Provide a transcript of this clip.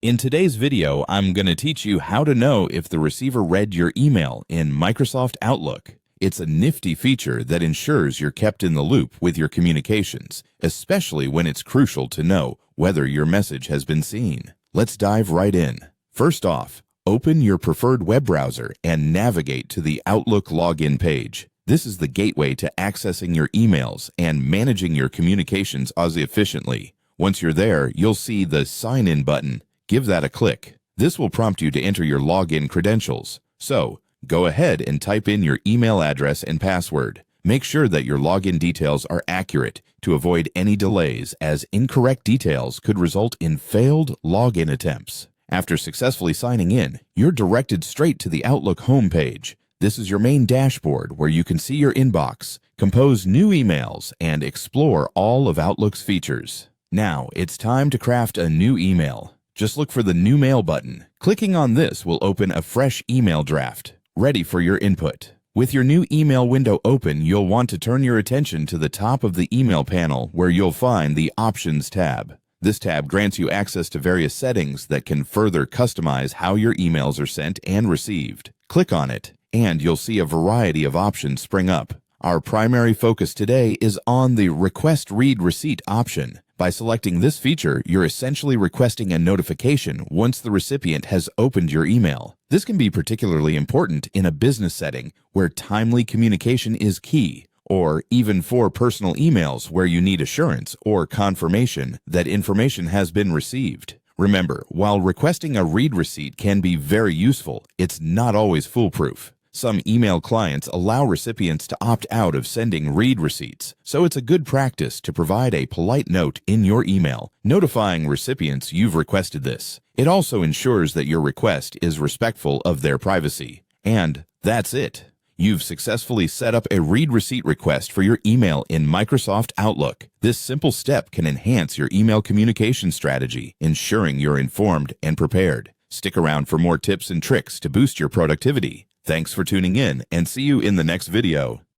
In today's video, I'm going to teach you how to know if the receiver read your email in Microsoft Outlook. It's a nifty feature that ensures you're kept in the loop with your communications, especially when it's crucial to know whether your message has been seen. Let's dive right in. First off, open your preferred web browser and navigate to the Outlook login page. This is the gateway to accessing your emails and managing your communications efficiently. Once you're there, you'll see the Sign In button. Give that a click. This will prompt you to enter your login credentials. So, go ahead and type in your email address and password. Make sure that your login details are accurate to avoid any delays, as incorrect details could result in failed login attempts. After successfully signing in, you're directed straight to the Outlook homepage. This is your main dashboard where you can see your inbox, compose new emails, and explore all of Outlook's features. Now, it's time to craft a new email. Just look for the New Mail button. Clicking on this will open a fresh email draft, ready for your input. With your new email window open, you'll want to turn your attention to the top of the email panel where you'll find the Options tab. This tab grants you access to various settings that can further customize how your emails are sent and received. Click on it, and you'll see a variety of options spring up. Our primary focus today is on the Request Read Receipt option. By selecting this feature, you're essentially requesting a notification once the recipient has opened your email. This can be particularly important in a business setting where timely communication is key, or even for personal emails where you need assurance or confirmation that information has been received. Remember, while requesting a read receipt can be very useful, it's not always foolproof. Some email clients allow recipients to opt out of sending read receipts, so it's a good practice to provide a polite note in your email, notifying recipients you've requested this. It also ensures that your request is respectful of their privacy. And that's it. You've successfully set up a read receipt request for your email in Microsoft Outlook. This simple step can enhance your email communication strategy, ensuring you're informed and prepared. Stick around for more tips and tricks to boost your productivity. Thanks for tuning in, and see you in the next video.